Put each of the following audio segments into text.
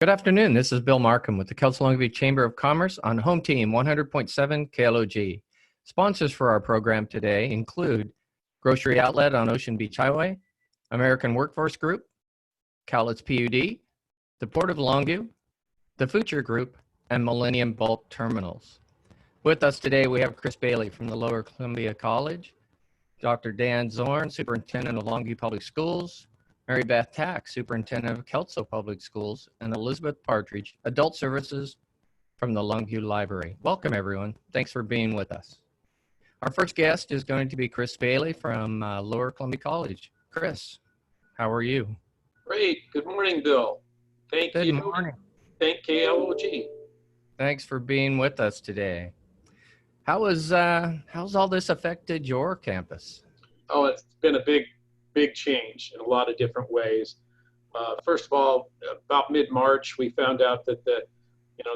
Good afternoon. This is Bill Marcum with the Kelso Longview Chamber of Commerce on Home Team 100.7 KLOG. Sponsors for our program today include Grocery Outlet on Ocean Beach Highway, American Workforce Group, Cowlitz PUD, the Port of Longview, the Future Group, and Millennium Bulk Terminals. With us today, we have Chris Bailey from the Lower Columbia College, Dr. Dan Zorn, Superintendent of Longview Public Schools, Mary Beth Tack, Superintendent of Kelso Public Schools, and Elizabeth Partridge, Adult Services from the Longview Library. Welcome, everyone. Thanks for being with us. Our first guest is going to be Chris Bailey from Lower Columbia College. Chris, how are you? Great. Good morning, Bill. Thank you. Good morning. Thank KLOG. Thanks for being with us today. How's all this affected your campus? Oh, it's been a big change in a lot of different ways. First of all, about mid-March, we found out that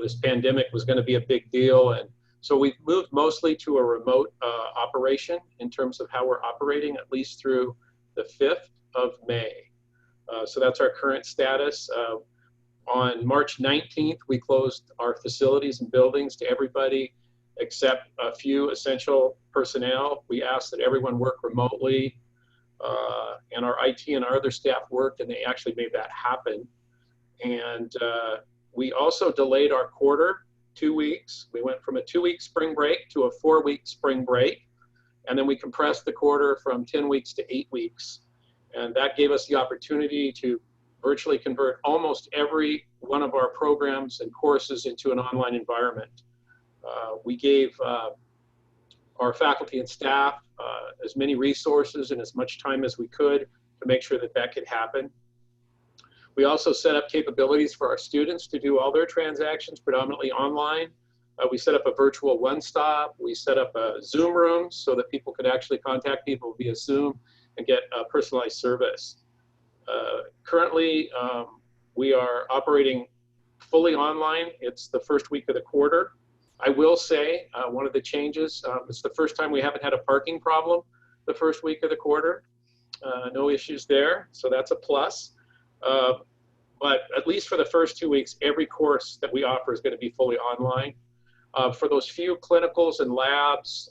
this pandemic was going to be a big deal, and so we've moved mostly to a remote operation in terms of how we're operating, at least through the 5th of May. So that's our current status. On March 19th, we closed our facilities and buildings to everybody except a few essential personnel. We asked that everyone work remotely. And our IT and our other staff worked, and they actually made that happen. And we also delayed our quarter 2 weeks. We went from a 2-week spring break to a 4-week spring break. And then we compressed the quarter from 10 weeks to 8 weeks. And that gave us the opportunity to virtually convert almost every one of our programs and courses into an online environment. We gave our faculty and staff as many resources and as much time as we could to make sure that that could happen. We also set up capabilities for our students to do all their transactions predominantly online. We set up a virtual one-stop. We set up a Zoom room so that people could actually contact people via Zoom and get personalized service. Currently, we are operating fully online. It's the first week of the quarter. I will say one of the changes, it's the first time we haven't had a parking problem the first week of the quarter. No issues there, so that's a plus. But at least for the first 2 weeks, every course that we offer is going to be fully online. For those few clinicals and labs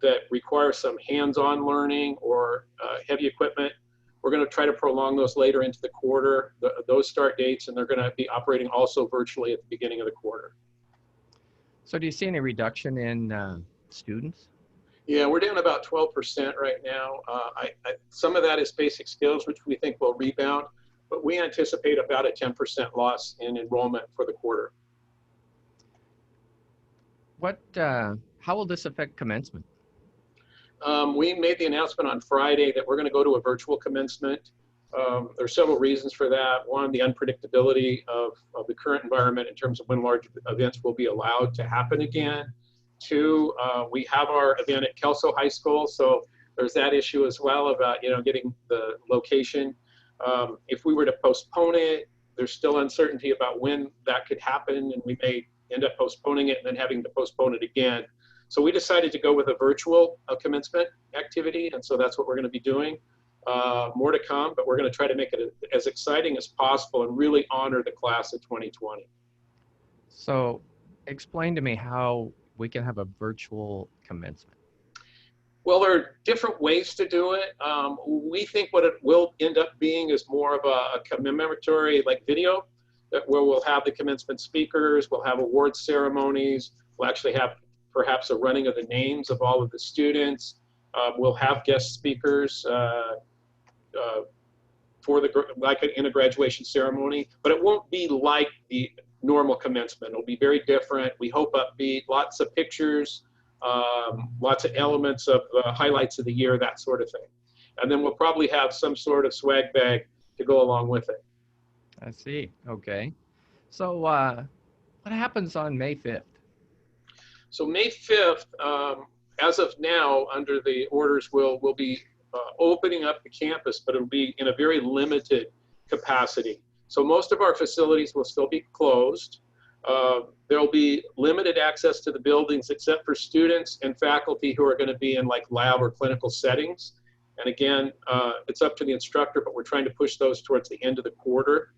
that require some hands-on learning or heavy equipment, we're going to try to prolong those later into the quarter, those start dates, and they're going to be operating also virtually at the beginning of the quarter. So do you see any reduction in students? Yeah, we're down about 12% right now. Some of that is basic skills, which we think will rebound, but we anticipate about a 10% loss in enrollment for the quarter. How will this affect commencement? We made the announcement on Friday that we're going to go to a virtual commencement. There are several reasons for that. One, the unpredictability of the current environment in terms of when large events will be allowed to happen again. Two, we have our event at Kelso High School, so there's that issue as well about getting the location. If we were to postpone it, there's still uncertainty about when that could happen, and we may end up postponing it and then having to postpone it again. So we decided to go with a virtual commencement activity, and so that's what we're going to be doing. More to come, but we're going to try to make it as exciting as possible and really honor the class of 2020. So explain to me how we can have a virtual commencement. Well, there are different ways to do it. We think what it will end up being is more of a commemoratory video where we'll have the commencement speakers, we'll have award ceremonies, we'll actually have perhaps a running of the names of all of the students. We'll have guest speakers in a graduation ceremony, but it won't be like the normal commencement. It'll be very different. We hope upbeat, lots of pictures, lots of elements of highlights of the year, that sort of thing. And then we'll probably have some sort of swag bag to go along with it. I see. Okay. So what happens on May 5th? So May 5th, as of now, under the orders, we'll be opening up the campus, but it'll be in a very limited capacity. So most of our facilities will still be closed. There'll be limited access to the buildings except for students and faculty who are going to be in lab or clinical settings. And again, it's up to the instructor, but we're trying to push those towards the end of the quarter.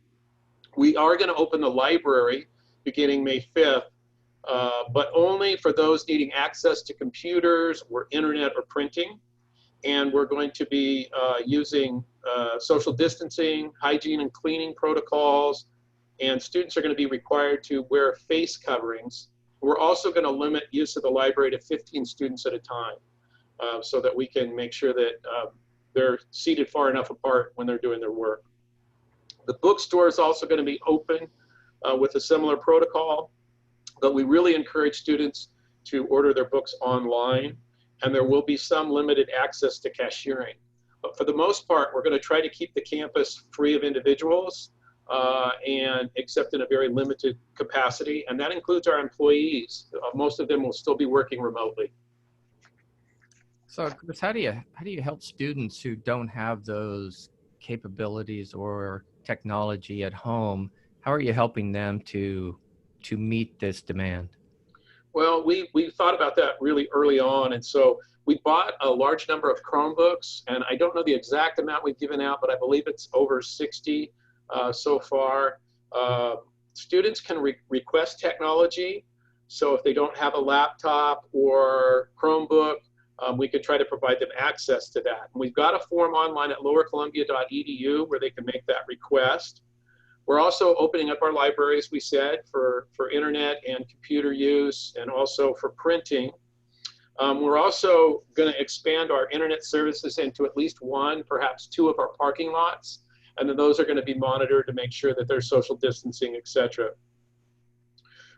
We are going to open the library beginning May 5th, but only for those needing access to computers or internet or printing. And we're going to be using social distancing, hygiene and cleaning protocols, and students are going to be required to wear face coverings. We're also going to limit use of the library to 15 students at a time, so that we can make sure that they're seated far enough apart when they're doing their work. The bookstore is also going to be open with a similar protocol, but we really encourage students to order their books online, and there will be some limited access to cashiering. But for the most part, we're going to try to keep the campus free of individuals, and except in a very limited capacity, and that includes our employees. Most of them will still be working remotely. So, Chris, how do you help students who don't have those capabilities or technology at home? How are you helping them to meet this demand? Well, we thought about that really early on, and so we bought a large number of Chromebooks, and I don't know the exact amount we've given out, but I believe it's over 60 so far. Students can request technology, so if they don't have a laptop or Chromebook, we could try to provide them access to that. And we've got a form online at lowercolumbia.edu where they can make that request. We're also opening up our library, as we said, for internet and computer use, and also for printing. We're also going to expand our internet services into at least one, perhaps two of our parking lots, and then those are going to be monitored to make sure that there's social distancing, etc.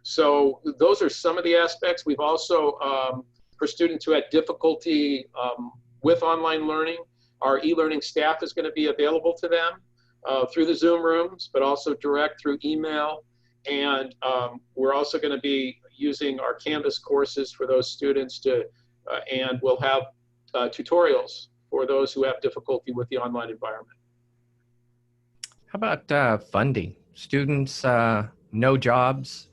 So those are some of the aspects. We've also, for students who had difficulty with online learning, our e-learning staff is going to be available to them through the Zoom rooms, but also direct through email. And we're also going to be using our Canvas courses for those students to, and we'll have tutorials for those who have difficulty with the online environment. How about funding? Students, no jobs.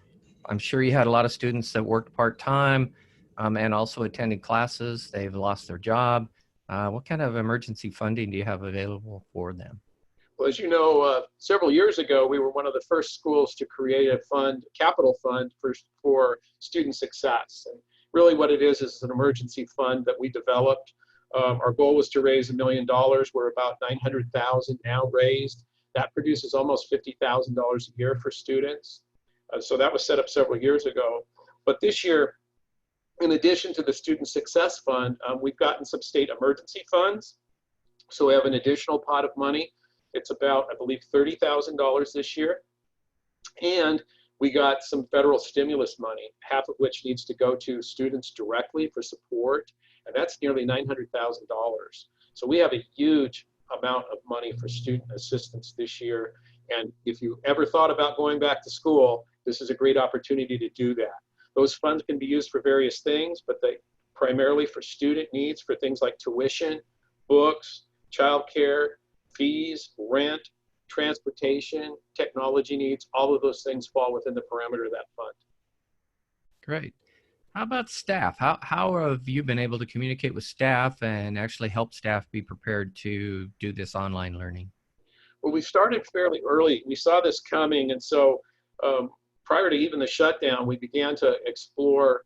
I'm sure you had a lot of students that worked part-time and also attended classes. They've lost their job. What kind of emergency funding do you have available for them? Well, as you know, several years ago, we were one of the first schools to create a fund, capital fund for student success. And really what it is an emergency fund that we developed. Our goal was to raise $1 million. We're about $900,000 now raised. That produces almost $50,000 a year for students. So that was set up several years ago. But this year, in addition to the Student Success Fund, we've gotten some state emergency funds. So we have an additional pot of money. It's about, I believe, $30,000 this year. And we got some federal stimulus money, half of which needs to go to students directly for support. And that's nearly $900,000. So we have a huge amount of money for student assistance this year. And if you ever thought about going back to school, this is a great opportunity to do that. Those funds can be used for various things, but they primarily for student needs, for things like tuition, books, childcare, fees, rent, transportation, technology needs. All of those things fall within the parameter of that fund. Great. How about staff? How have you been able to communicate with staff and actually help staff be prepared to do this online learning? Well, we started fairly early. We saw this coming, and so prior to even the shutdown, we began to explore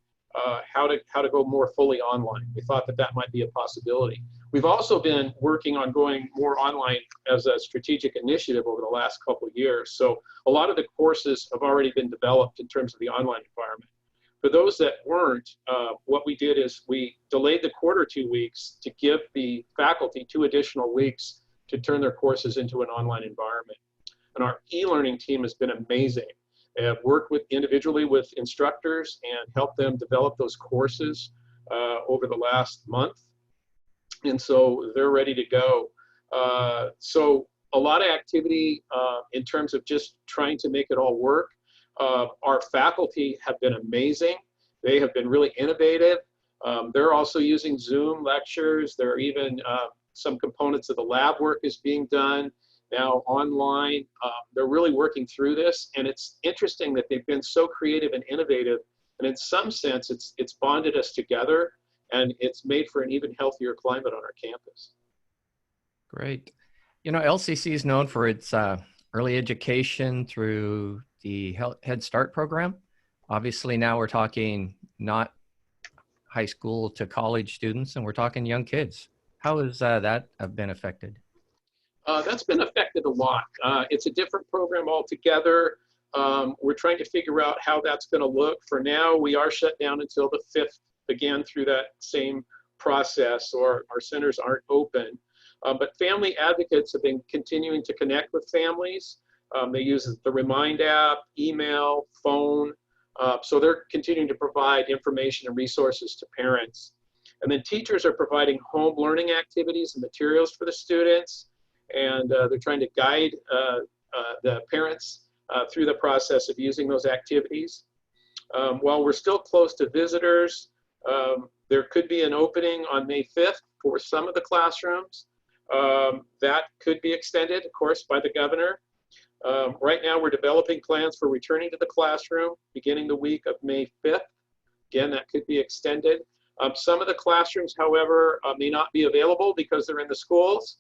how to go more fully online. We thought that might be a possibility. We've also been working on going more online as a strategic initiative over the last couple of years. So a lot of the courses have already been developed in terms of the online environment. For those that weren't, what we did is we delayed the quarter 2 weeks to give the faculty 2 additional weeks to turn their courses into an online environment. And our e-learning team has been amazing. They have worked individually with instructors and helped them develop those courses over the last month. And so they're ready to go. So a lot of activity in terms of just trying to make it all work. Our faculty have been amazing. They have been really innovative. They're also using Zoom lectures. There are even some components of the lab work is being done now online. They're really working through this, and it's interesting that they've been so creative and innovative, and in some sense it's bonded us together, and it's made for an even healthier climate on our campus. Great. You know, LCC is known for its early education through the Head Start program. Obviously now we're talking not high school to college students, and we're talking young kids. How has that been affected? That's been affected a lot. It's a different program altogether. We're trying to figure out how that's going to look. For now, we are shut down until the 5th, again, through that same process, or our centers aren't open. But family advocates have been continuing to connect with families. They use the Remind app, email, phone. So they're continuing to provide information and resources to parents. And then teachers are providing home learning activities and materials for the students. And they're trying to guide the parents through the process of using those activities. While we're still closed to visitors, there could be an opening on May 5th for some of the classrooms. That could be extended, of course, by the governor. Right now, we're developing plans for returning to the classroom beginning the week of May 5th. Again, that could be extended. Some of the classrooms, however, may not be available because they're in the schools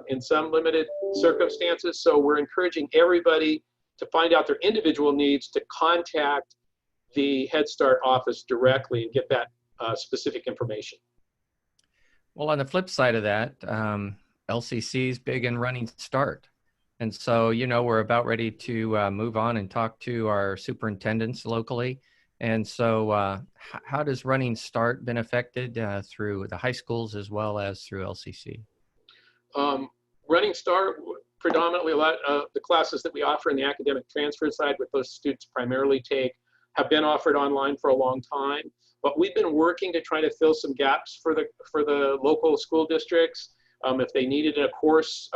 in some limited circumstances. So we're encouraging everybody to find out their individual needs, to contact the Head Start office directly and get that specific information. Well, on the flip side of that, LCC is big in Running Start. And so, you know, we're about ready to move on and talk to our superintendents locally. And so how does Running Start been affected through the high schools as well as through LCC? Running Start, predominantly a lot of the classes that we offer in the academic transfer side, what those students primarily take, have been offered online for a long time. But we've been working to try to fill some gaps for the local school districts. If they needed a course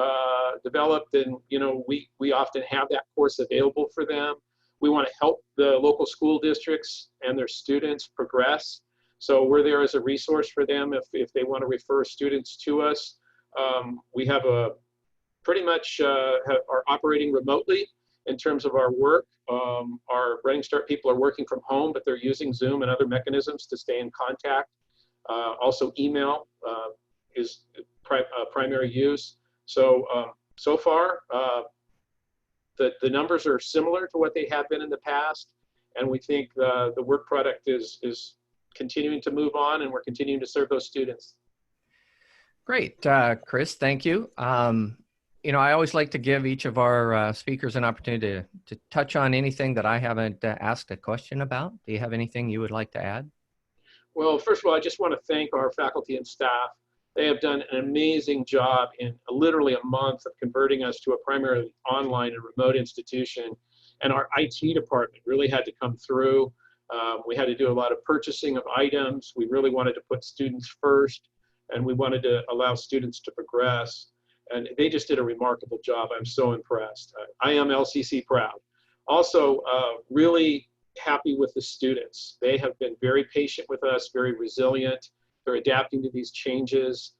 developed, then we often have that course available for them. We want to help the local school districts and their students progress. So we're there as a resource for them if they want to refer students to us. We have pretty much are operating remotely in terms of our work. Our Running Start people are working from home, but they're using Zoom and other mechanisms to stay in contact. Also, email is primary use. So so far, the numbers are similar to what they have been in the past, and we think the work product is continuing to move on, and we're continuing to serve those students. Great, Chris, thank you. I always like to give each of our speakers an opportunity to touch on anything that I haven't asked a question about. Do you have anything you would like to add? Well, first of all, I just want to thank our faculty and staff. They have done an amazing job in literally a month of converting us to a primarily online and remote institution. And our IT department really had to come through. We had to do a lot of purchasing of items. We really wanted to put students first, and we wanted to allow students to progress. And they just did a remarkable job. I'm so impressed. I am LCC proud. Also, really happy with the students. They have been very patient with us, very resilient. They're adapting to these changes.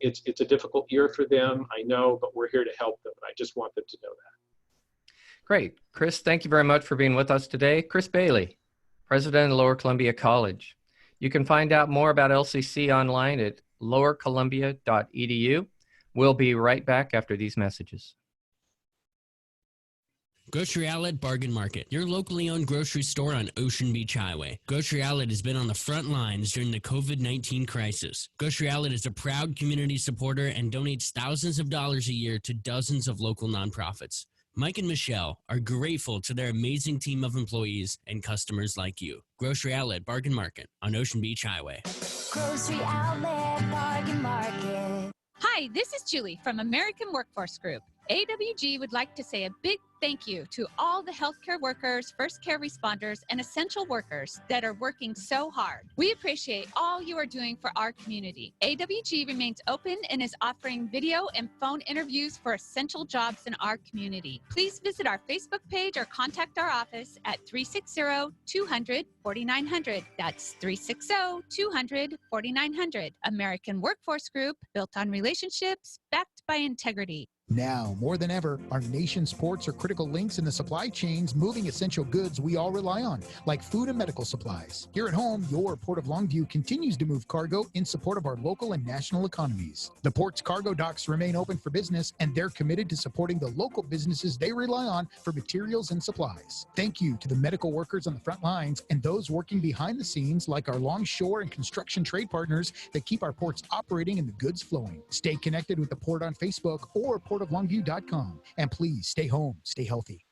It's a difficult year for them, I know, but we're here to help them. I just want them to know that. Great. Chris, thank you very much for being with us today. Chris Bailey, President of Lower Columbia College. You can find out more about LCC online at lowercolumbia.edu. We'll be right back after these messages. Grocery Outlet Bargain Market, your locally owned grocery store on Ocean Beach Highway. Grocery Outlet has been on the front lines during the COVID-19 crisis. Grocery Outlet is a proud community supporter and donates thousands of dollars a year to dozens of local nonprofits. Mike and Michelle are grateful to their amazing team of employees and customers like you. Grocery Outlet Bargain Market on Ocean Beach Highway. Grocery Outlet Bargain Market. Hi, this is Julie from American Workforce Group. AWG would like to say a big thank you to all the healthcare workers, first care responders, and essential workers that are working so hard. We appreciate all you are doing for our community. AWG remains open and is offering video and phone interviews for essential jobs in our community. Please visit our Facebook page or contact our office at 360-200-4900. That's 360-200-4900. American Workforce Group, built on relationships, backed by integrity. Now, more than ever, our nation's ports are critical links in the supply chains moving essential goods we all rely on, like food and medical supplies. Here at home, your Port of Longview continues to move cargo in support of our local and national economies. The port's cargo docks remain open for business, and they're committed to supporting the local businesses they rely on for materials and supplies. Thank you to the medical workers on the front lines and those working behind the scenes, like our longshore and construction trade partners that keep our ports operating and the goods flowing. Stay connected with the port on Facebook or portoflongview.com. And please stay home, stay healthy.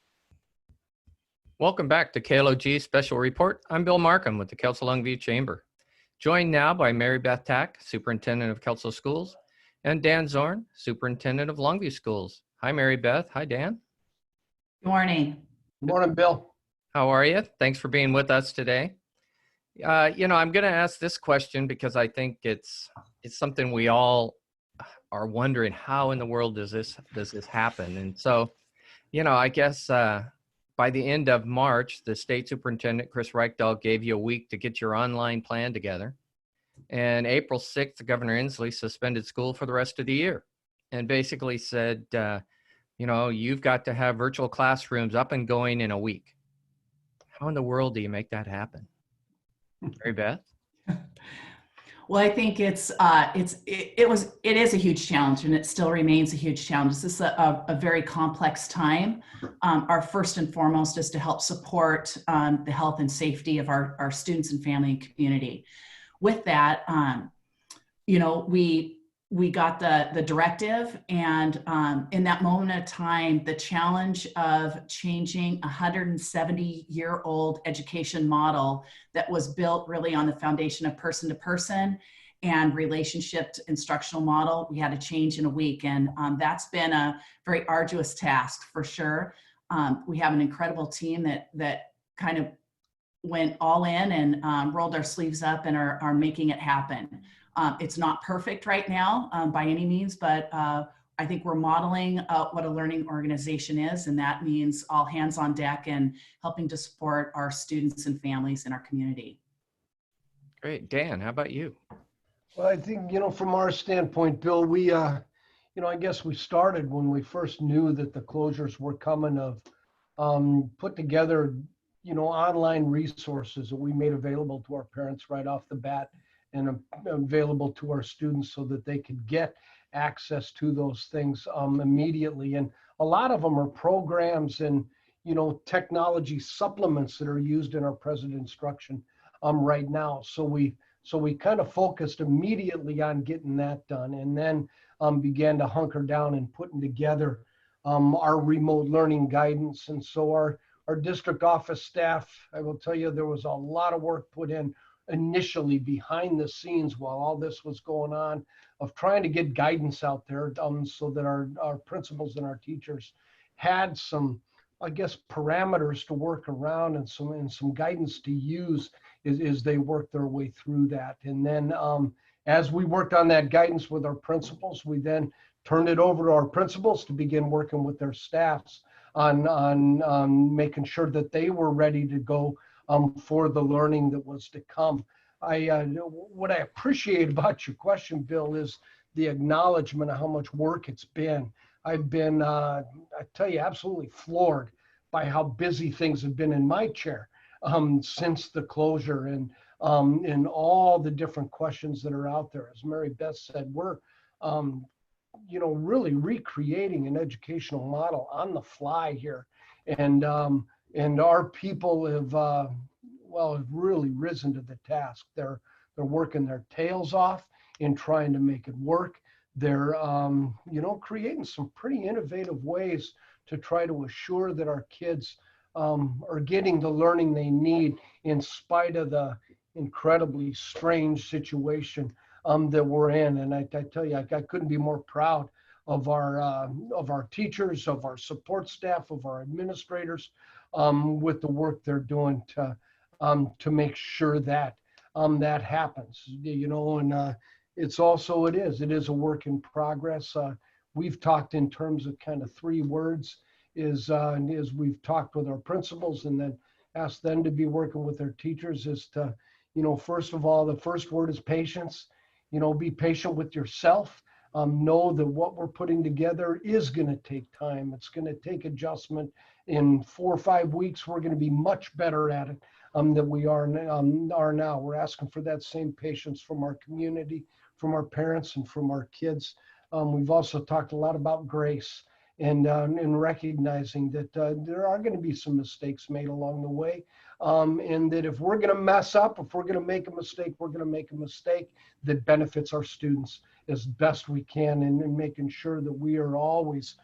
Welcome back to KLOG Special Report. I'm Bill Marcum with the Kelso Longview Chamber. Joined now by Mary Beth Tack, Superintendent of Kelso Schools, and Dan Zorn, Superintendent of Longview Schools. Hi, Mary Beth. Hi, Dan. Good morning. Good morning, Bill. How are you? Thanks for being with us today. I'm going to ask this question because I think it's something we all are wondering, how in the world does this happen? And so, I guess by the end of March, the state superintendent, Chris Reichdahl, gave you a week to get your online plan together. And April 6th, Governor Inslee suspended school for the rest of the year and basically said, you've got to have virtual classrooms up and going in a week. How in the world do you make that happen? Mary Beth? Well, I think it is a huge challenge, and it still remains a huge challenge. This is a very complex time. Our first and foremost is to help support the health and safety of our students and family and community. With that, we got the directive, and in that moment of time, the challenge of changing a 170-year-old education model that was built really on the foundation of person-to-person and relationship instructional model, we had to change in a week. And that's been a very arduous task for sure. We have an incredible team that kind of went all in and rolled our sleeves up and are making it happen. It's not perfect right now by any means, but I think we're modeling what a learning organization is, and that means all hands on deck and helping to support our students and families in our community. Great. Dan, how about you? Well, I think, from our standpoint, Bill, we, I guess we started when we first knew that the closures were coming of put together, online resources that we made available to our parents right off the bat and available to our students so that they could get access to those things immediately. And a lot of them are programs and, technology supplements that are used in our present instruction right now. So we kind of focused immediately on getting that done, and then began to hunker down and putting together our remote learning guidance. And so our district office staff, I will tell you, there was a lot of work put in initially behind the scenes while all this was going on, of trying to get guidance out there so that our principals and our teachers had some, I guess, parameters to work around and some guidance to use as they work their way through that. And then as we worked on that guidance with our principals, we then turned it over to our principals to begin working with their staffs on making sure that they were ready to go for the learning that was to come. What I appreciate about your question, Bill, is the acknowledgement of how much work it's been. I've been, I tell you, absolutely floored by how busy things have been in my chair since the closure and all the different questions that are out there. As Mary Beth said, we're, really recreating an educational model on the fly here. And our people have, have really risen to the task. They're working their tails off in trying to make it work. They're, creating some pretty innovative ways to try to assure that our kids are getting the learning they need in spite of the incredibly strange situation that we're in. And I tell you, I couldn't be more proud of our teachers, of our support staff, of our administrators, with the work they're doing to make sure that that happens. And it's also it is a work in progress. We've talked in terms of kind of 3 words. Is we've talked with our principals and then asked them to be working with their teachers. Is to, first of all, the first word is patience. Be patient with yourself. know that what we're putting together is going to take time. It's going to take adjustment. In 4 or 5 weeks, we're going to be much better at it than we are now. We're asking for that same patience from our community, from our parents, and from our kids. We've also talked a lot about grace and recognizing that there are going to be some mistakes made along the way. And that if we're going to mess up, if we're going to make a mistake, we're going to make a mistake that benefits our students as best we can, and making sure that we are always,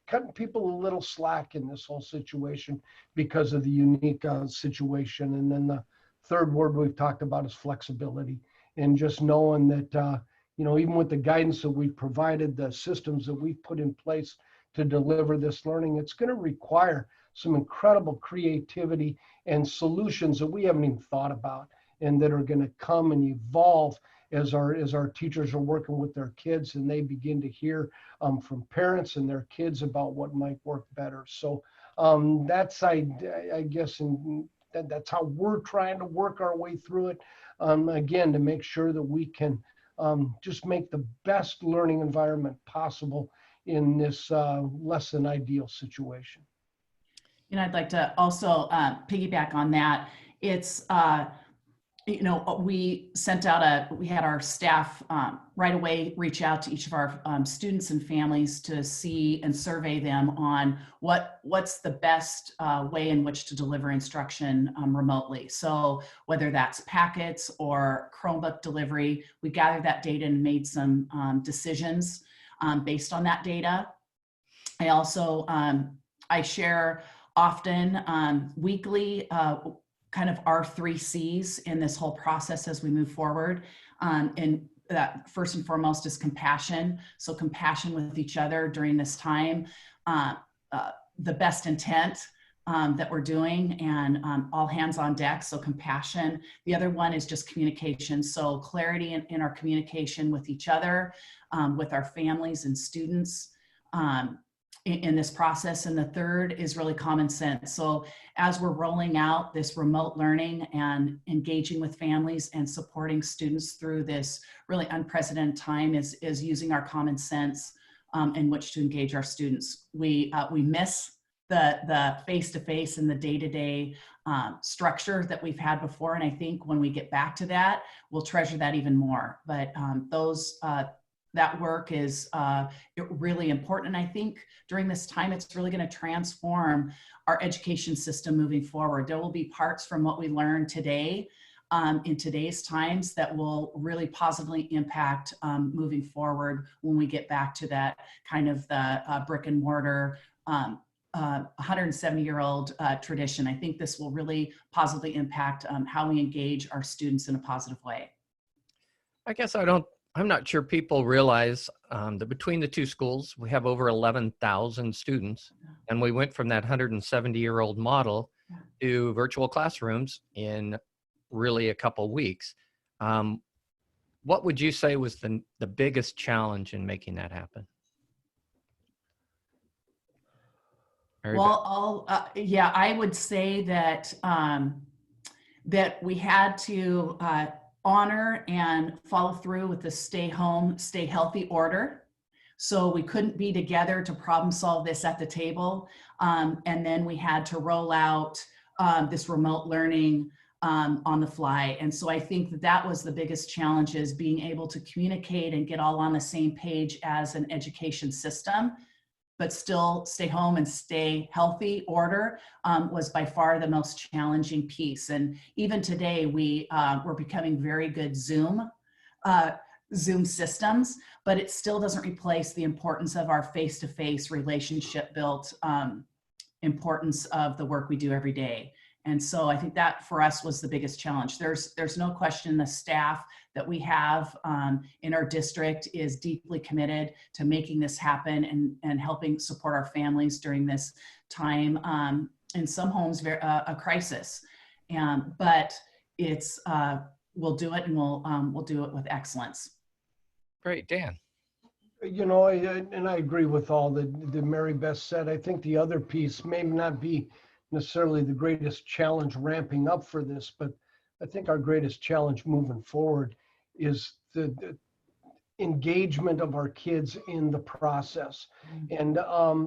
cutting people a little slack in this whole situation because of the unique situation. And then the third word we've talked about is flexibility, and just knowing that, even with the guidance that we've provided, the systems that we've put in place to deliver this learning, it's going to require some incredible creativity and solutions that we haven't even thought about, and that are going to come and evolve as our teachers are working with their kids, and they begin to hear from parents and their kids about what might work better. So that's, I guess, that's how we're trying to work our way through it. Again, to make sure that we can just make the best learning environment possible in this less than ideal situation. I'd like to also piggyback on that. It's, we sent out we had our staff right away reach out to each of our students and families to see and survey them on what's the best way in which to deliver instruction remotely. So whether that's packets or Chromebook delivery, we gathered that data and made some decisions based on that data. I also, I share often weekly kind of our 3 C's in this whole process as we move forward. And that first and foremost is compassion. So compassion with each other during this time, the best intent that we're doing, and all hands on deck. So compassion. The other one is just communication. So clarity in our communication with each other, with our families and students, in this process. And the third is really common sense. So as we're rolling out this remote learning and engaging with families and supporting students through this really unprecedented time, is using our common sense in which to engage our students. We miss the face-to-face and the day-to-day structure that we've had before. And I think when we get back to that, we'll treasure that even more. But that work is really important. And I think during this time, it's really going to transform our education system moving forward. There will be parts from what we learned today in today's times that will really positively impact moving forward when we get back to that kind of the brick and mortar 170-year-old tradition. I think this will really positively impact how we engage our students in a positive way. I guess I'm not sure people realize that between the 2 schools, we have over 11,000 students, and we went from that 170-year-old model to virtual classrooms in really a couple weeks. What would you say was the biggest challenge in making that happen? Well, I would say that that we had to honor and follow through with the stay home, stay healthy order. So we couldn't be together to problem solve this at the table. And then we had to roll out this remote learning on the fly. And so I think that was the biggest challenge, is being able to communicate and get all on the same page as an education system, but still stay home and stay healthy order was by far the most challenging piece. And even today, we're becoming very good Zoom systems, but it still doesn't replace the importance of our face-to-face relationship built importance of the work we do every day. And so I think that for us was the biggest challenge. There's no question the staff that we have in our district is deeply committed to making this happen and helping support our families during this time. In some homes, a crisis, but it's we'll do it, and we'll do it with excellence. Great, Dan. And I agree with all that Mary Beth said. I think the other piece may not be necessarily the greatest challenge ramping up for this, but I think our greatest challenge moving forward is engagement of our kids in the process. And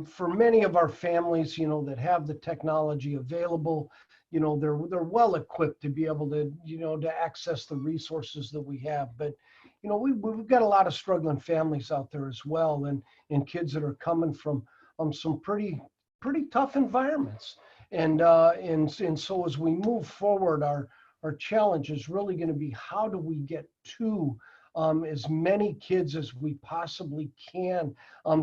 for many of our families, you know, that have the technology available, you know, they're well equipped to be able to, you know, to access the resources that we have. But, you know, we've got a lot of struggling families out there as well, and kids that are coming from some pretty tough environments. And so as we move forward, our challenge is really going to be, how do we get to as many kids as we possibly can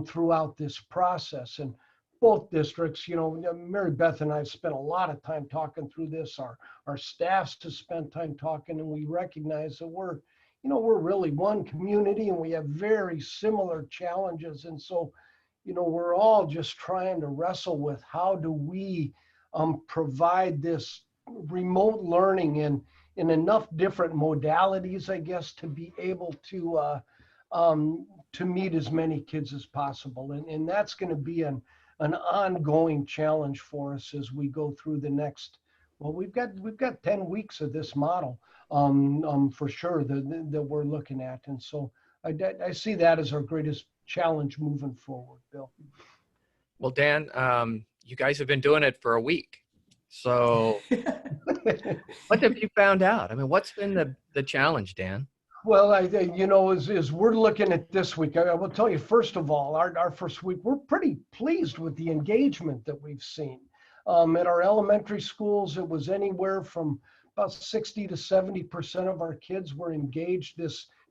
throughout this process. And both districts, you know, Mary Beth and I have spent a lot of time talking through this. Our staffs have spent time talking, and we recognize that we're really one community, and we have very similar challenges. And so, you know, we're all just trying to wrestle with, how do we provide this remote learning in enough different modalities, I guess, to be able to meet as many kids as possible. And that's going to be an ongoing challenge for us as we go through the next, well, we've got 10 weeks of this model for sure that we're looking at. And so I see that as our greatest challenge moving forward, Bill. Well, Dan, you guys have been doing it for a week. So what have you found out? I mean, what's been the challenge, Dan? Well, you know, as we're looking at this week, I will tell you, first of all, our first week, we're pretty pleased with the engagement that we've seen. At our elementary schools, it was anywhere from about 60 to 70% of our kids were engaged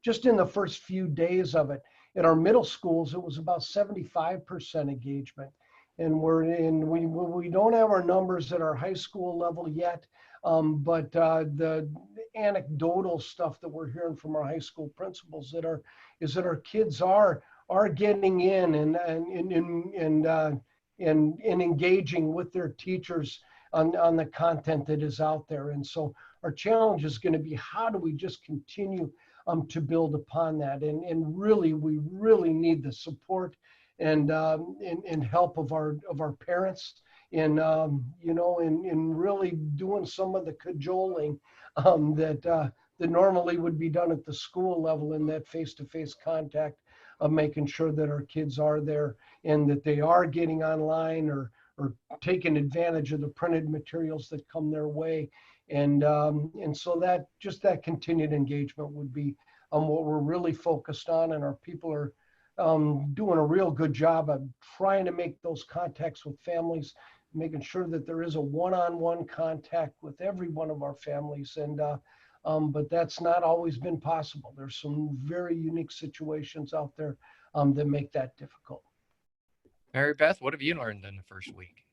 just in the first few days of it. At our middle schools, it was about 75% engagement. And we don't have our numbers at our high school level yet, but the anecdotal stuff that we're hearing from our high school principals is that our kids are getting in and engaging with their teachers on the content that is out there. And so our challenge is going to be, how do we just continue to build upon that? And really, we really need the support and help of our parents in really doing some of the cajoling that normally would be done at the school level, in that face-to-face contact of making sure that our kids are there and that they are getting online or taking advantage of the printed materials that come their way. And so that continued engagement would be what we're really focused on, and our people are doing a real good job of trying to make those contacts with families, making sure that there is a one-on-one contact with every one of our families. And but that's not always been possible. There's some very unique situations out there that make that difficult. Mary Beth, what have you learned in the first week?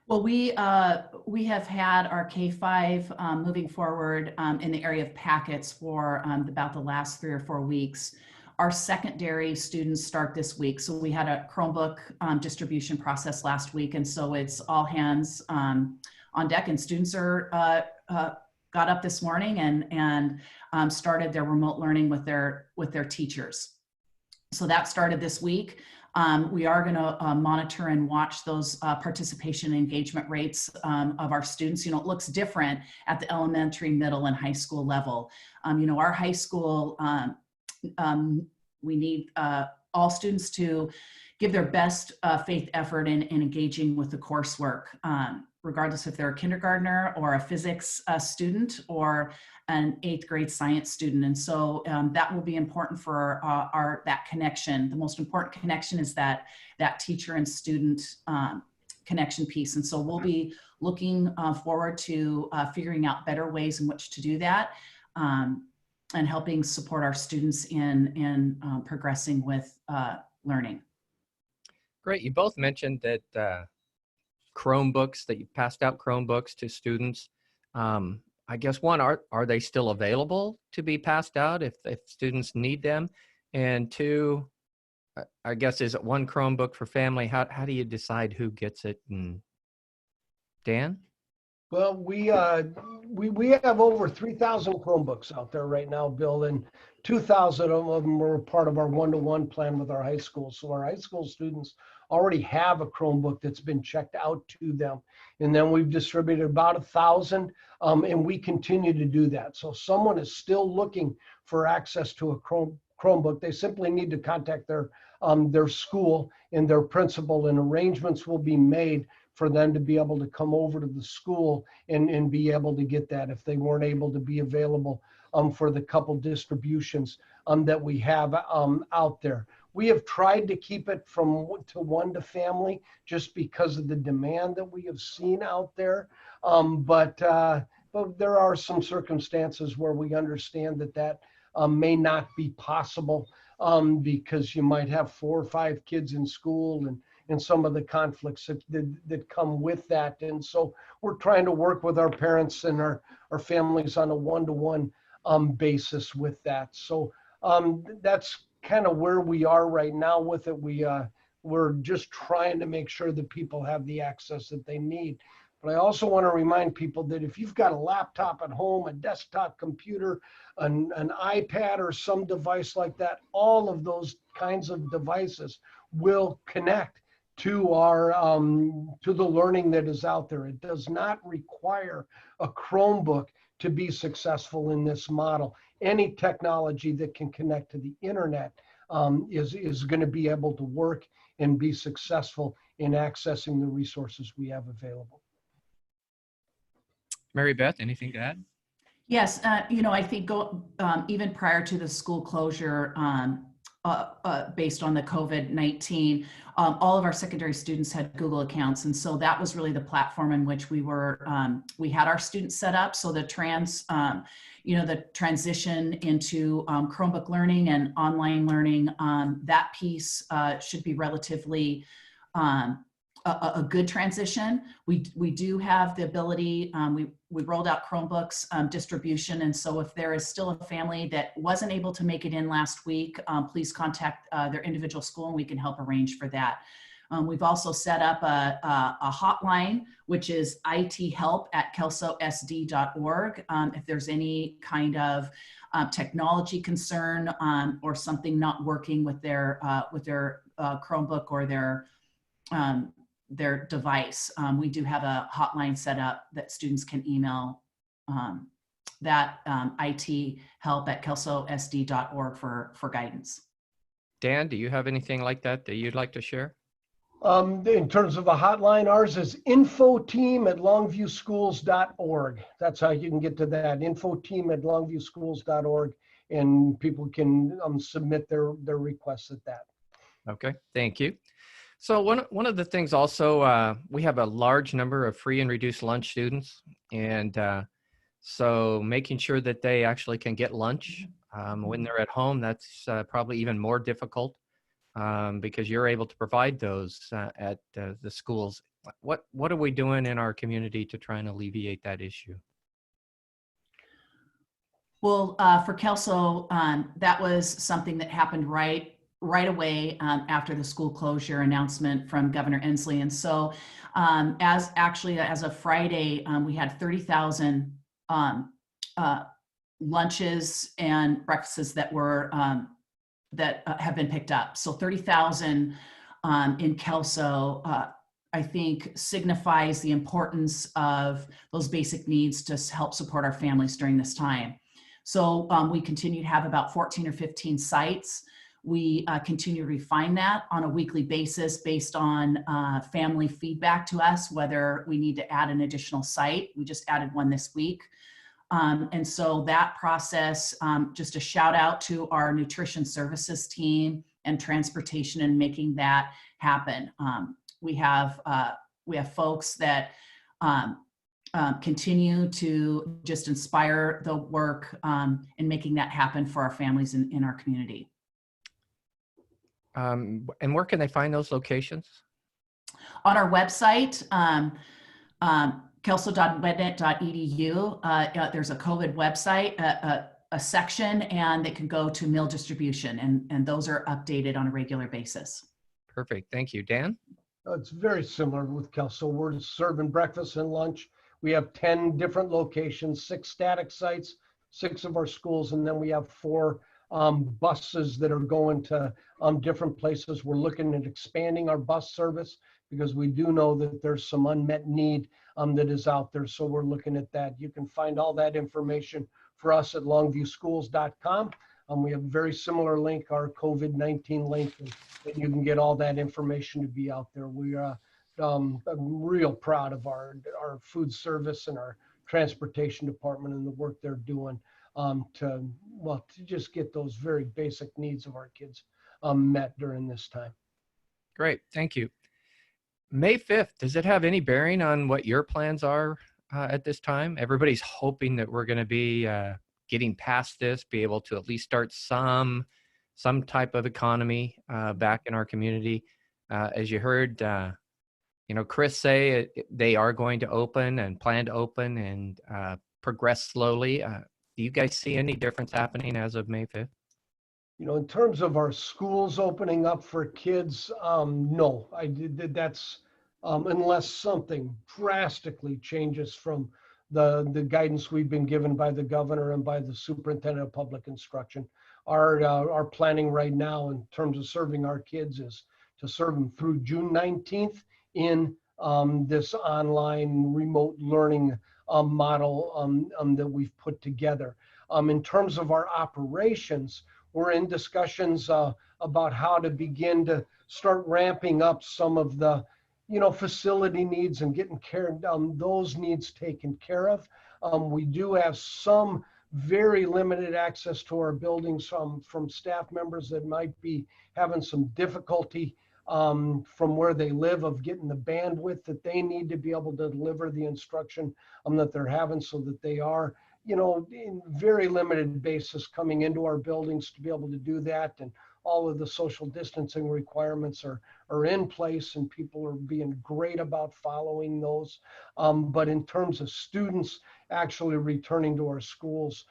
Well, we have had our K-5 moving forward in the area of packets for about the last 3 or 4 weeks. Our secondary students start this week. So we had a Chromebook distribution process last week. And so it's all hands on deck, and students got up this morning and started their remote learning with their teachers. So that started this week. We are going to monitor and watch those participation and engagement rates of our students. You know, it looks different at the elementary, middle, and high school level. You know, our high school, we need all students to give their best faith effort in engaging with the coursework, regardless if they're a kindergartner or a physics student or an 8th grade science student. And so that will be important for that connection. The most important connection is that teacher and student connection piece. And so we'll be looking forward to figuring out better ways in which to do that, and helping support our students in progressing with learning. Great. You both mentioned that Chromebooks, that you passed out Chromebooks to students. I guess one, are they still available to be passed out if students need them? And two, I guess, is it one Chromebook for family? How do you decide who gets it? And Dan? Well, we have over 3,000 Chromebooks out there right now, Bill, and 2,000 of them are part of our one-to-one plan with our high schools. So our high school students already have a Chromebook that's been checked out to them. And then we've distributed about 1,000, and we continue to do that. So if someone is still looking for access to a Chromebook. They simply need to contact their school and their principal, and arrangements will be made for them to be able to come over to the school and be able to get that if they weren't able to be available for the couple distributions that we have out there. We have tried to keep it from one to family just because of the demand that we have seen out there. But there are some circumstances where we understand that may not be possible because you might have 4 or 5 kids in school and some of the conflicts that come with that. And so we're trying to work with our parents and our families on a one-to-one basis with that. So that's kind of where we are right now with it. We're just trying to make sure that people have the access that they need. But I also want to remind people that if you've got a laptop at home, a desktop computer, an iPad or some device like that, all of those kinds of devices will connect to our to the learning that is out there. It does not require a Chromebook to be successful in this model. Any technology that can connect to the internet is going to be able to work and be successful in accessing the resources we have available. Mary Beth, anything to add? Yes, I think even prior to the school closure, based on the COVID-19, all of our secondary students had Google accounts. And so that was really the platform in which we had our students set up. So the the transition into Chromebook learning and online learning, that piece should be relatively a good transition. We do have the ability, we rolled out Chromebooks distribution. And so if there is still a family that wasn't able to make it in last week, please contact their individual school and we can help arrange for that. We've also set up a hotline, which is ithelp@kelsosd.org. If there's any kind of technology concern or something not working with their Chromebook or their device, we do have a hotline set up that students can email ithelp@kelsosd.org for guidance. Dan, do you have anything like that you'd like to share? In terms of a hotline, ours is infoteam@longviewschools.org. That's how you can get to that, infoteam@longviewschools.org, and people can submit their requests at that. Okay, thank you. So one of the things also, we have a large number of free and reduced lunch students, and so making sure that they actually can get lunch when they're at home, that's probably even more difficult because you're able to provide those at the schools. What are we doing in our community to try and alleviate that issue? Well, for Kelso, that was something that happened right away after the school closure announcement from Governor Inslee. And so as of Friday, we had 30,000 lunches and breakfasts that were that have been picked up. So 30,000 in Kelso, I think signifies the importance of those basic needs to help support our families during this time. So we continue to have about 14 or 15 sites. We continue to refine that on a weekly basis based on family feedback to us, whether we need to add an additional site. We just added one this week. And so that process, just a shout out to our nutrition services team and transportation and making that happen. We have folks that continue to just inspire the work in making that happen for our families in our community. And where can they find those locations? On our website, kelso.mednet.edu, there's a COVID website, a section, and they can go to meal distribution, and those are updated on a regular basis. Perfect. Thank you. Dan? It's very similar with Kelso. We're serving breakfast and lunch. We have 10 different locations, 6 static sites, 6 of our schools, and then we have 4 buses that are going to different places. We're looking at expanding our bus service because we do know that there's some unmet need that is out there. So we're looking at that. You can find all that information for us at longviewschools.com. We have a very similar link, our COVID-19 link, and you can get all that information to be out there. We are I'm real proud of our food service and our transportation department and the work they're doing to just get those very basic needs of our kids met during this time. Great, thank you. May 5th, does it have any bearing on what your plans are at this time? Everybody's hoping that we're going to be getting past this, be able to at least start some type of economy back in our community. As you heard, Chris say they are going to open and plan to open and progress slowly. Do you guys see any difference happening as of May 5th? In terms of our schools opening up for kids, no, that's unless something drastically changes from the guidance we've been given by the governor and by the superintendent of public instruction. Our planning right now in terms of serving our kids is to serve them through June 19th in this online remote learning model that we've put together. In terms of our operations, we're in discussions about how to begin to start ramping up some of the, facility needs and getting those needs taken care of. We do have some very limited access to our buildings from staff members that might be having some difficulty from where they live of getting the bandwidth that they need to be able to deliver the instruction that they're having, so that they are in very limited basis coming into our buildings to be able to do that. And all of the social distancing requirements are in place, and people are being great about following those. But in terms of students actually returning to our schools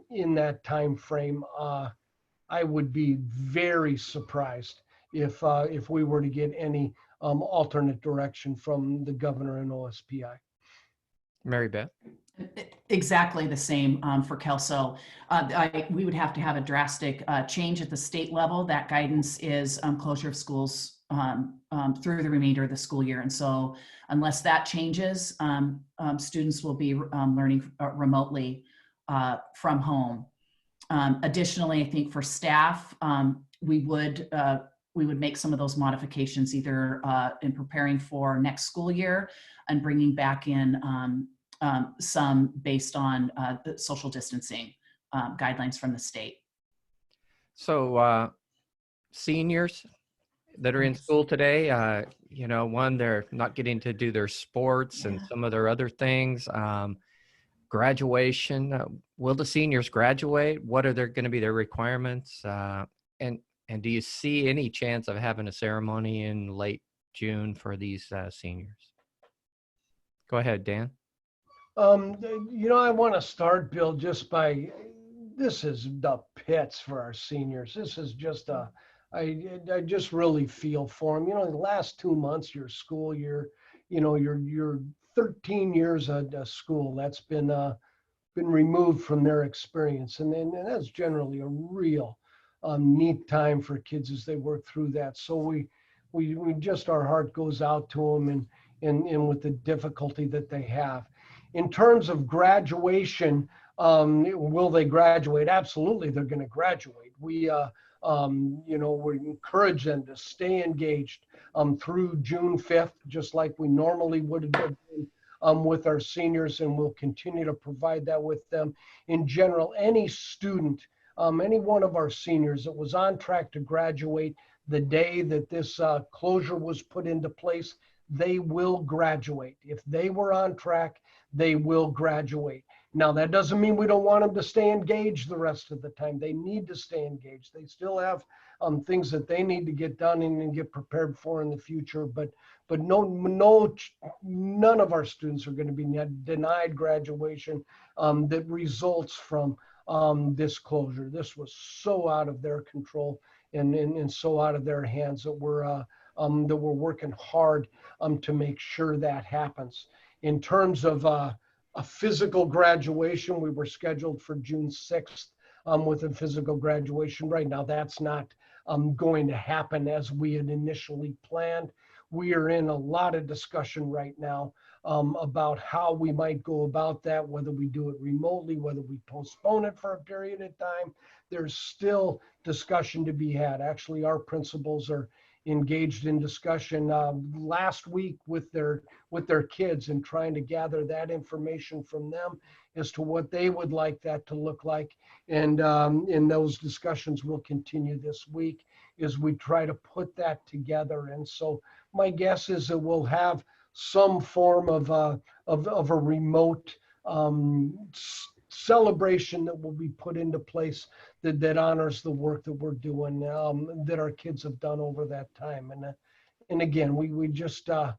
in that time frame, I would be very surprised if we were to get any alternate direction from the governor and OSPI. Mary Beth? Exactly the same for Kelso. We would have to have a drastic change at the state level. That guidance is closure of schools through the remainder of the school year. And so unless that changes, students will be learning remotely from home. Additionally, I think for staff, we would make some of those modifications either in preparing for next school year and bringing back in some based on the social distancing guidelines from the state. So seniors that are in school today, one, they're not getting to do their sports and some of their other things. Graduation, will the seniors graduate? What are going to be their requirements? And do you see any chance of having a ceremony in late June for these seniors? Go ahead, Dan. I want to start, Bill, just by, this is the pits for our seniors. This is just I just really feel for them. The last 2 months, your school year, your 13 years of school, that's been removed from their experience. And that's generally a real neat time for kids as they work through that. So we just, our heart goes out to them and with the difficulty that they have. In terms of graduation, will they graduate? Absolutely, they're going to graduate. We encourage them to stay engaged through June 5th, just like we normally would have been with our seniors, and we'll continue to provide that with them. In general, any student, any one of our seniors that was on track to graduate the day that this closure was put into place, they will graduate. If they were on track, they will graduate. Now, that doesn't mean we don't want them to stay engaged the rest of the time. They need to stay engaged. They still have things that they need to get done and get prepared for in the future. But none of our students are going to be denied graduation that results from this closure. This was so out of their control and so out of their hands that we're working hard to make sure that happens. In terms of a physical graduation, we were scheduled for June 6th with a physical graduation. Right now, that's not going to happen as we had initially planned. we are in a lot of discussion right now about how we might go about that, whether we do it remotely, whether we postpone it for a period of time. There's still discussion to be had. Actually, our principals are engaged in discussion last week with their kids and trying to gather that information from them as to what they would like that to look like. And those discussions will continue this week as we try to put that together. And so my guess is that we'll have some form of a remote celebration that will be put into place that honors the work that we're doing, that our kids have done over that time. And again, we just are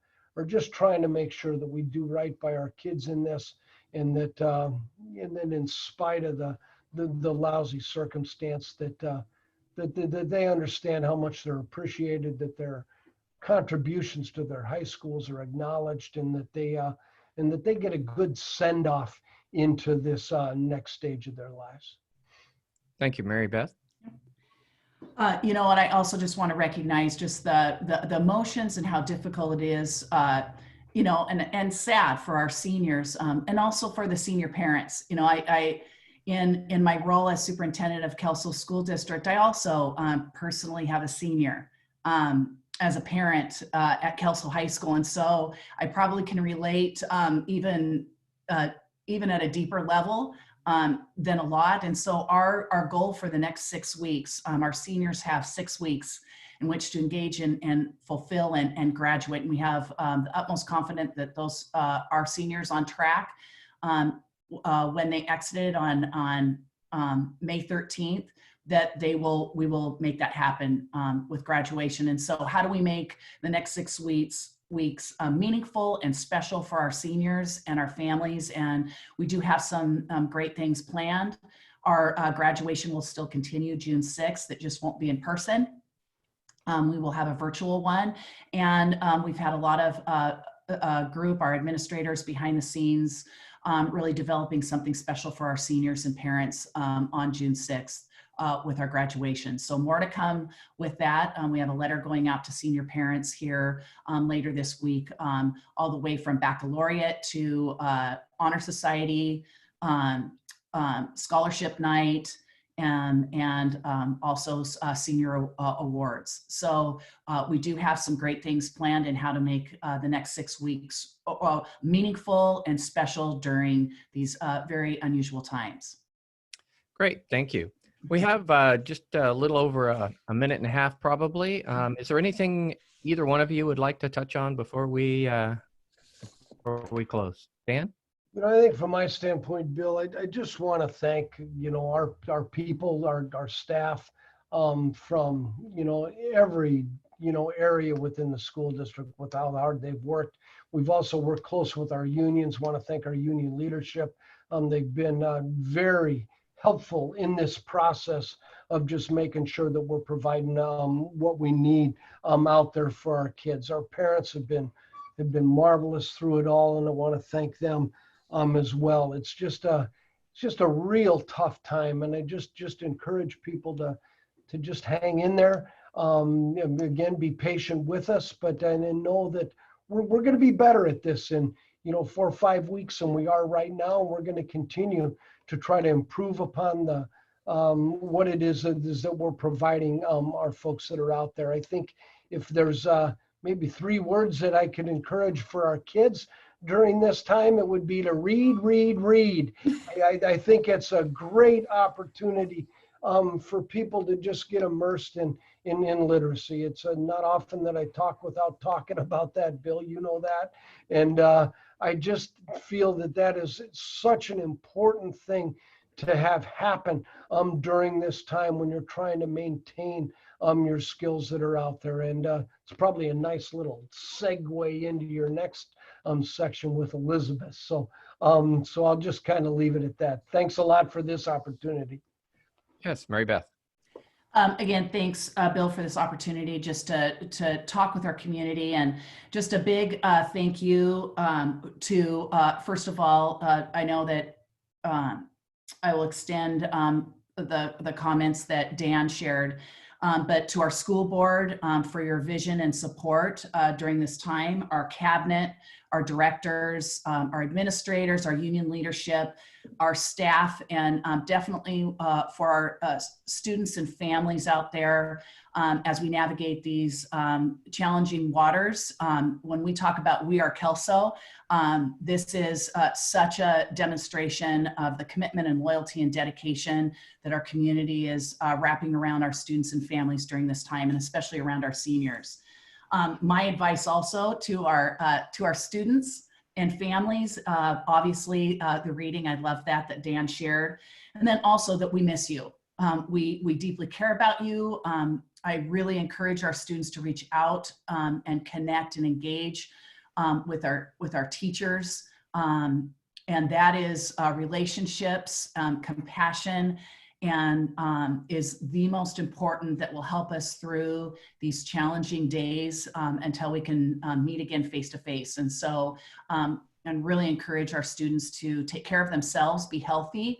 just trying to make sure that we do right by our kids in this, and that and then in spite of the lousy circumstance, that they understand how much they're appreciated, that their contributions to their high schools are acknowledged, and that they get a good send off into this next stage of their lives. Thank you, Mary Beth. You know what, I also just want to recognize just the emotions and how difficult it is, you know, and sad for our seniors, and also for the senior parents. You know, I in my role as superintendent of Kelso School District, I also personally have a senior as a parent at Kelso High School. And so I probably can relate even at a deeper level than a lot. And so our goal for the next 6 weeks, our seniors have 6 weeks in which to engage in and fulfill and graduate. And we have the utmost confidence that those our seniors on track when they exited on May 13th, that we will make that happen with graduation. And so how do we make the next 6 weeks meaningful and special for our seniors and our families? And we do have some great things planned. Our graduation will still continue June 6th. It just won't be in person. We will have a virtual one. And we've had a lot of group, our administrators behind the scenes, really developing something special for our seniors and parents on June 6th. With our graduation. So more to come with that. We have a letter going out to senior parents here later this week, all the way from baccalaureate to honor society, scholarship night, and also senior awards. So we do have some great things planned in how to make the next 6 weeks meaningful and special during these very unusual times. Great, thank you. We have just a little over a minute and a half, probably. Is there anything either one of you would like to touch on before we close? Dan? You know, I think from my standpoint, Bill, I just want to thank, you know, our people, our staff from, you know, every, you know, area within the school district with how hard they've worked. We've also worked close with our unions. Want to thank our union leadership. They've been very helpful in this process of just making sure that we're providing what we need out there for our kids. Our parents have been marvelous through it all, and I want to thank them as well. It's just a real tough time, and I just encourage people to just hang in there. Again, be patient with us, but and know that we're going to be better at this in 4 or 5 weeks than we are right now. We're going to continue to try to improve upon the what it is that we're providing our folks that are out there. I think if there's maybe 3 words that I could encourage for our kids during this time, it would be to read, read, read. I think it's a great opportunity for people to just get immersed in literacy. It's not often that I talk without talking about that, Bill, you know that. And I just feel that is such an important thing to have happen during this time when you're trying to maintain your skills that are out there. And it's probably a nice little segue into your next section with Elizabeth. So I'll just kind of leave it at that. Thanks a lot for this opportunity. Yes, Mary Beth. Again, thanks, Bill, for this opportunity just to talk with our community, and just a big thank you to, first of all, I know that I will extend the comments that Dan shared but to our school board for your vision and support during this time, our cabinet, our directors, our administrators, our union leadership, our staff, and definitely for our students and families out there as we navigate these challenging waters. When we talk about We Are Kelso, this is such a demonstration of the commitment and loyalty and dedication that our community is wrapping around our students and families during this time, and especially around our seniors. My advice also to our students and families, obviously the reading, I love that Dan shared, and then also that we miss you. We deeply care about you. I really encourage our students to reach out and connect and engage with our teachers, and that is relationships, compassion, and is the most important that will help us through these challenging days until we can meet again face to face. And so, and really encourage our students to take care of themselves, be healthy,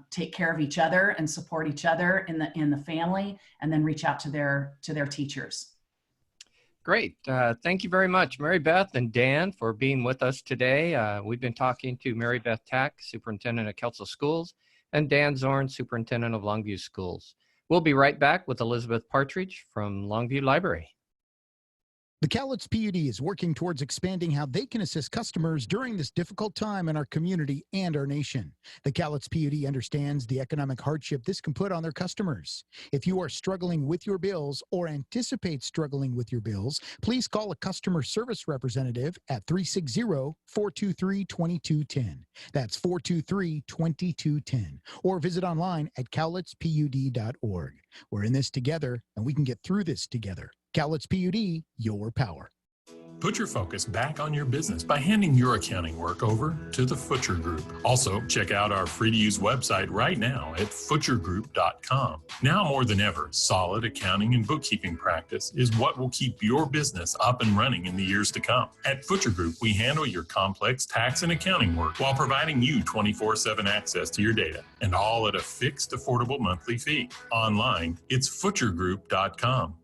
take care of each other, and support each other in the family, and then reach out to their teachers. Great. Thank you very much, Mary Beth and Dan, for being with us today. We've been talking to Mary Beth Tack, Superintendent of Kelso Schools, and Dan Zorn, Superintendent of Longview Schools. We'll be right back with Elizabeth Partridge from Longview Library. The Cowlitz PUD is working towards expanding how they can assist customers during this difficult time in our community and our nation. The Cowlitz PUD understands the economic hardship this can put on their customers. If you are struggling with your bills or anticipate struggling with your bills, please call a customer service representative at 360-423-2210. That's 423-2210. Or visit online at cowlitzpud.org. We're in this together, and we can get through this together. Cowlitz PUD, your power. Put your focus back on your business by handing your accounting work over to the Futcher Group. Also, check out our free-to-use website right now at futchergroup.com. Now more than ever, solid accounting and bookkeeping practice is what will keep your business up and running in the years to come. At Futcher Group, we handle your complex tax and accounting work while providing you 24/7 access to your data, and all at a fixed, affordable monthly fee. Online, it's futchergroup.com.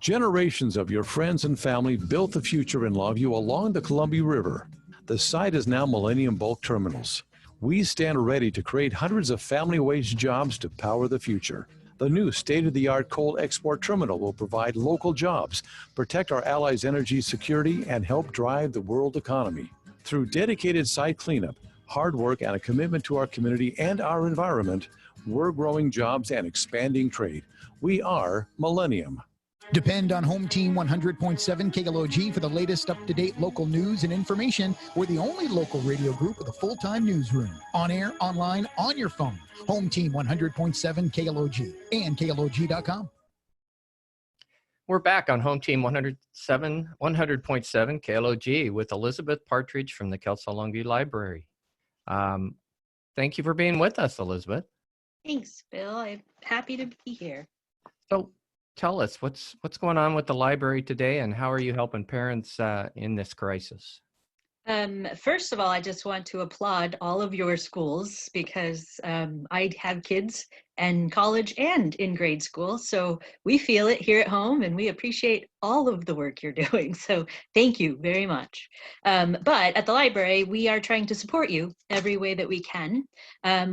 Generations of your friends and family built the future in Longview along the Columbia River. The site is now Millennium Bulk Terminals. We stand ready to create hundreds of family-wage jobs to power the future. The new state-of-the-art coal export terminal will provide local jobs, protect our allies' energy security, and help drive the world economy. Through dedicated site cleanup, hard work, and a commitment to our community and our environment, we're growing jobs and expanding trade. We are Millennium. Depend on Home Team 100.7 KLOG for the latest up-to-date local news and information. We're the only local radio group with a full-time newsroom. On air, online, on your phone. Home Team 100.7 KLOG and KLOG.com. We're back on Home Team 100.7 KLOG with Elizabeth Partridge from the Kelso Longview Library. Thank you for being with us, Elizabeth. Thanks, Bill. I'm happy to be here. So tell us, what's going on with the library today, and how are you helping parents in this crisis? First of all, I just want to applaud all of your schools because I have kids in college and in grade school. So we feel it here at home and we appreciate all of the work you're doing. So thank you very much. But at the library, we are trying to support you every way that we can.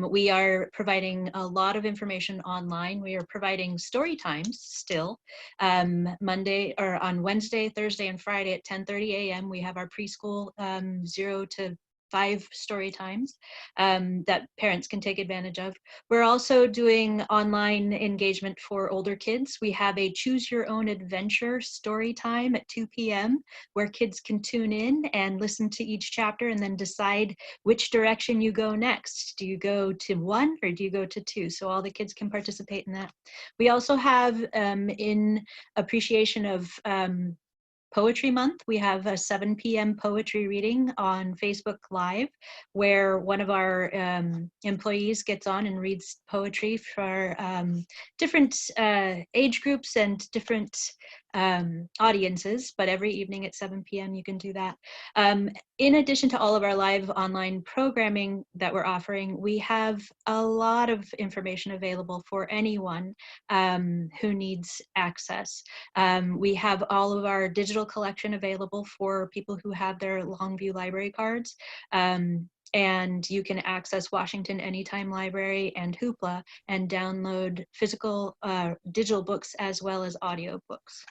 We are providing a lot of information online. We are providing story times still. Monday or on Wednesday, Thursday, and Friday at 10:30 a.m. we have our preschool 0 to 5 story times that parents can take advantage of. We're also doing online engagement for older kids. We have a choose your own adventure story time at 2 p.m. where kids can tune in and listen to each chapter and then decide which direction you go next. Do you go to 1 or do you go to 2? So all the kids can participate in that. We also have in appreciation of Poetry Month, we have a 7 p.m. poetry reading on Facebook Live, where one of our employees gets on and reads poetry for different age groups and different audiences, but every evening at 7 p.m. you can do that. In addition to all of our live online programming that we're offering, we have a lot of information available for anyone who needs access. We have all of our digital collection available for people who have their Longview library cards. And you can access Washington Anytime Library and Hoopla and download physical digital books as well as audio books.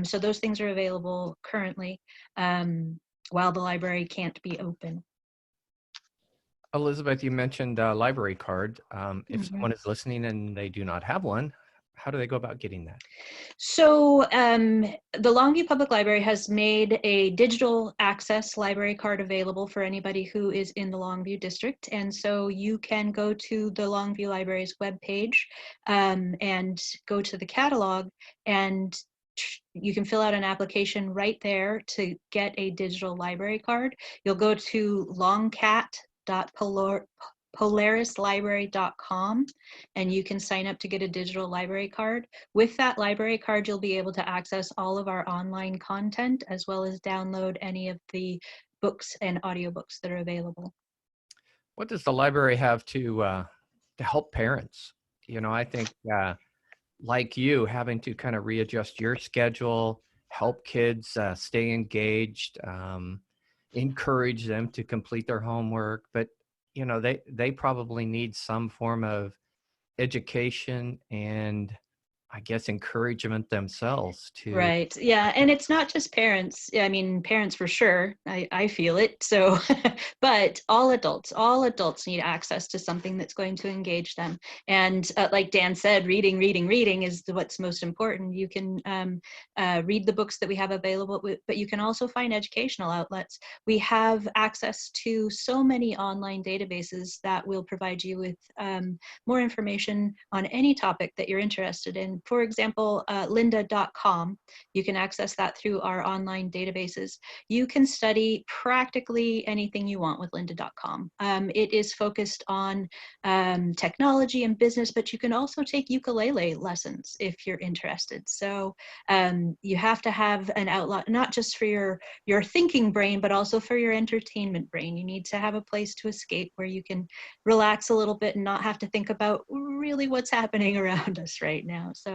So those things are available currently while the library can't be open. Elizabeth, you mentioned library card. If someone is listening and they do not have one, how do they go about getting that? So the Longview Public Library has made a digital access library card available for anybody who is in the Longview district. And so you can go to the Longview Library's webpage and go to the catalog, and you can fill out an application right there to get a digital library card. You'll go to longcat.polarislibrary.com and you can sign up to get a digital library card. With that library card, you'll be able to access all of our online content as well as download any of the books and audiobooks that are available. What does the library have to help parents? You know, I think like you, having to kind of readjust your schedule, help kids stay engaged, encourage them to complete their homework, but you know, they probably need some form of education and I guess encouragement themselves to. Right. Yeah. And it's not just parents. I mean, parents for sure. I feel it. So, but all adults need access to something that's going to engage them. And like Dan said, reading is what's most important. You can read the books that we have available, but you can also find educational outlets. We have access to so many online databases that will provide you with more information on any topic that you're interested in. For example, lynda.com, you can access that through our online databases. You can study practically anything you want with lynda.com. It is focused on technology and business, but you can also take ukulele lessons if you're interested. So you have to have an outlet, not just for your thinking brain, but also for your entertainment brain. You need to have a place to escape where you can relax a little bit and not have to think about really what's happening around us right now. So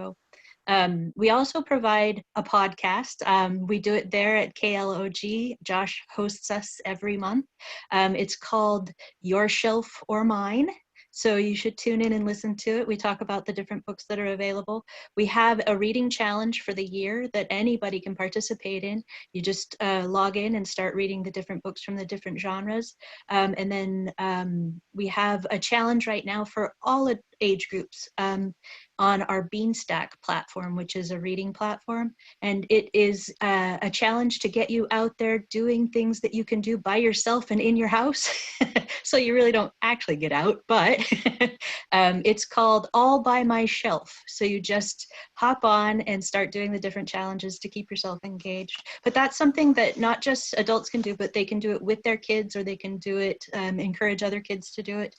we also provide a podcast. We do it there at KLOG. Josh hosts us every month. It's called Your Shelf or Mine. So you should tune in and listen to it. We talk about the different books that are available. We have a reading challenge for the year that anybody can participate in. You just log in and start reading the different books from the different genres. And then we have a challenge right now for all age groups on our Beanstack platform, which is a reading platform. And it is a challenge to get you out there doing things that you can do by yourself and in your house. So you really don't actually get out, but it's called All by My Shelf. So you just hop on and start doing the different challenges to keep yourself engaged. But that's something that not just adults can do, but they can do it with their kids, or they can do it, encourage other kids to do it.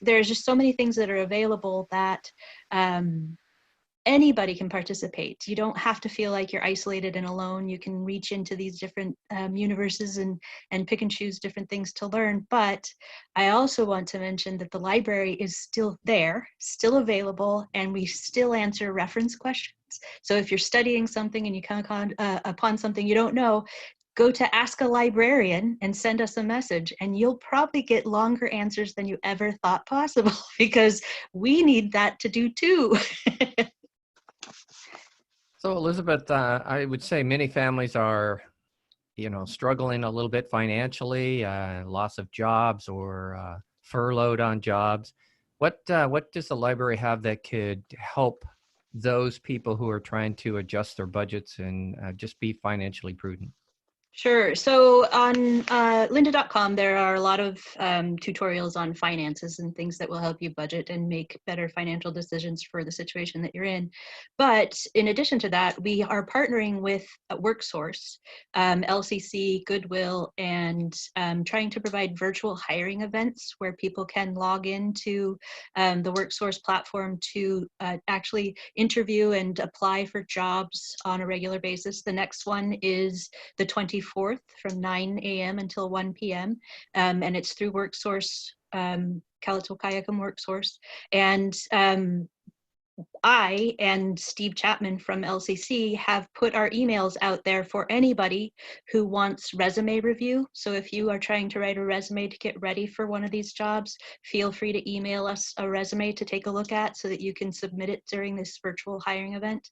There's just so many things that are available that anybody can participate. You don't have to feel like you're isolated and alone. You can reach into these different universes and pick and choose different things to learn. But I also want to mention that the library is still there, still available, and we still answer reference questions. So if you're studying something and you come upon something you don't know, go to Ask a Librarian and send us a message, and you'll probably get longer answers than you ever thought possible, because we need that to do too. So Elizabeth, I would say many families are, you know, struggling a little bit financially, loss of jobs or furloughed on jobs. What does the library have that could help those people who are trying to adjust their budgets and just be financially prudent? Sure. So on lynda.com, there are a lot of tutorials on finances and things that will help you budget and make better financial decisions for the situation that you're in. But in addition to that, we are partnering with WorkSource, LCC, Goodwill, and trying to provide virtual hiring events where people can log into the WorkSource platform to actually interview and apply for jobs on a regular basis. The next one is the 24th from 9 a.m. until 1 p.m. And it's through WorkSource, Kelso WorkSource. And I and Steve Chapman from LCC have put our emails out there for anybody who wants resume review. So if you are trying to write a resume to get ready for one of these jobs, feel free to email us a resume to take a look at so that you can submit it during this virtual hiring event.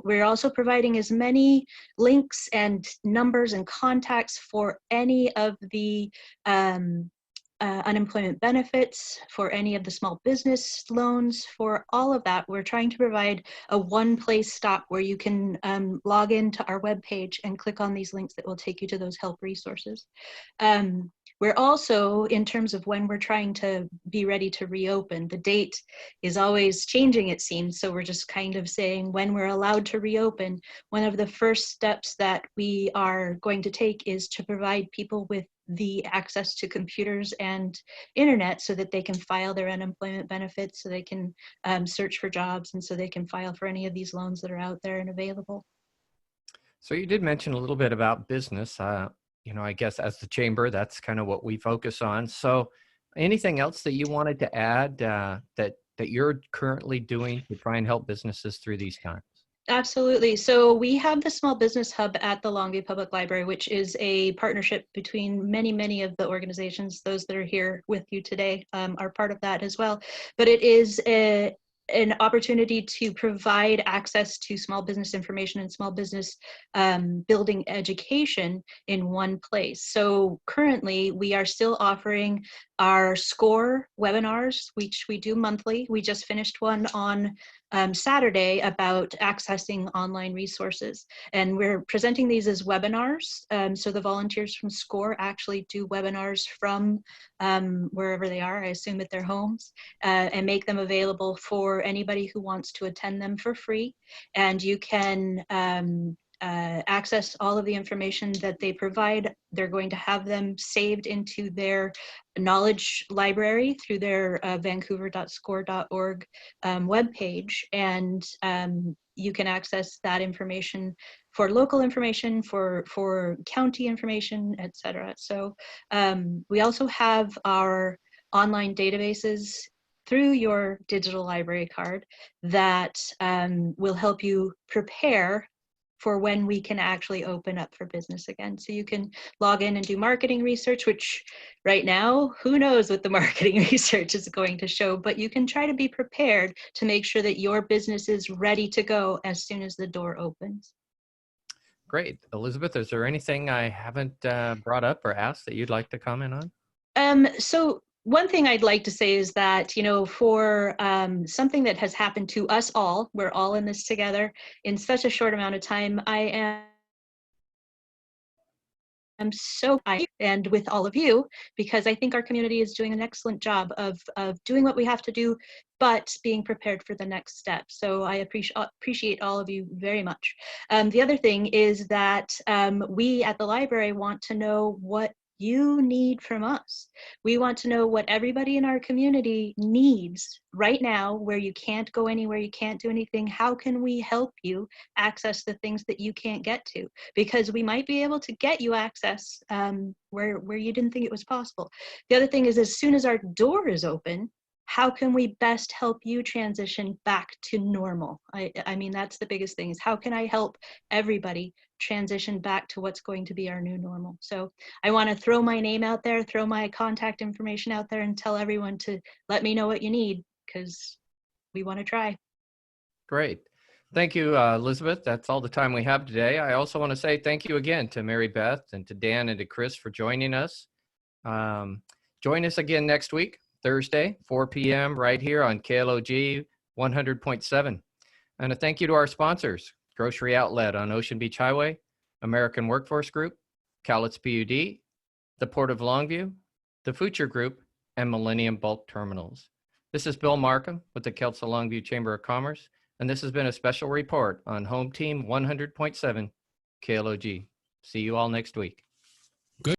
We're also providing as many links and numbers and contacts for any of the unemployment benefits, for any of the small business loans, for all of that. We're trying to provide a one-place stop where you can log into our webpage and click on these links that will take you to those help resources. We're also, in terms of when we're trying to be ready to reopen, the date is always changing, it seems, so we're just kind of saying when we're allowed to reopen. One of the first steps that we are going to take is to provide people with the access to computers and internet so that they can file their unemployment benefits, so they can search for jobs, and so they can file for any of these loans that are out there and available. So you did mention a little bit about business. You know, I guess as the chamber, that's kind of what we focus on. So anything else that you wanted to add that you're currently doing to try and help businesses through these times? Absolutely. So we have the Small Business Hub at the Longview Public Library, which is a partnership between many of the organizations. Those that are here with you today are part of that as well. But it is an opportunity to provide access to small business information and small business building education in one place. So currently we are still offering our SCORE webinars, which we do monthly. We just finished one on Saturday about accessing online resources. And we're presenting these as webinars. So the volunteers from SCORE actually do webinars from wherever they are, I assume at their homes, and make them available for anybody who wants to attend them for free. And you can access all of the information that they provide. They're going to have them saved into their knowledge library through their vancouver.score.org webpage, and you can access that information for local information, for county information, etc. So we also have our online databases through your digital library card that will help you prepare for when we can actually open up for business again. So you can log in and do marketing research, which right now, who knows what the marketing research is going to show, but you can try to be prepared to make sure that your business is ready to go as soon as the door opens. Great. Elizabeth, is there anything I haven't brought up or asked that you'd like to comment on? So one thing I'd like to say is that, you know, for something that has happened to us all, we're all in this together in such a short amount of time, I am so happy and with all of you, because I think our community is doing an excellent job of doing what we have to do, but being prepared for the next step. So I appreciate all of you very much. The other thing is that we at the library want to know what you need from us. We want to know what everybody in our community needs right now, where you can't go anywhere, you can't do anything. How can we help you access the things that you can't get to? Because we might be able to get you access where you didn't think it was possible. The other thing is, as soon as our door is open, how can we best help you transition back to normal? I mean, that's the biggest thing, is how can I help everybody transition back to what's going to be our new normal? So I want to throw my name out there, throw my contact information out there, and tell everyone to let me know what you need, because we want to try. Great. Thank you, Elizabeth. That's all the time we have today. I also want to say thank you again to Mary Beth and to Dan and to Chris for joining us. Join us again next week, Thursday, 4 p.m. right here on KLOG 100.7. And a thank you to our sponsors, Grocery Outlet on Ocean Beach Highway, American Workforce Group, Cowlitz PUD, the Port of Longview, the Future Group, and Millennium Bulk Terminals. This is Bill Marcum with the Kelso Longview Chamber of Commerce, and this has been a special report on Home Team 100.7 KLOG. See you all next week.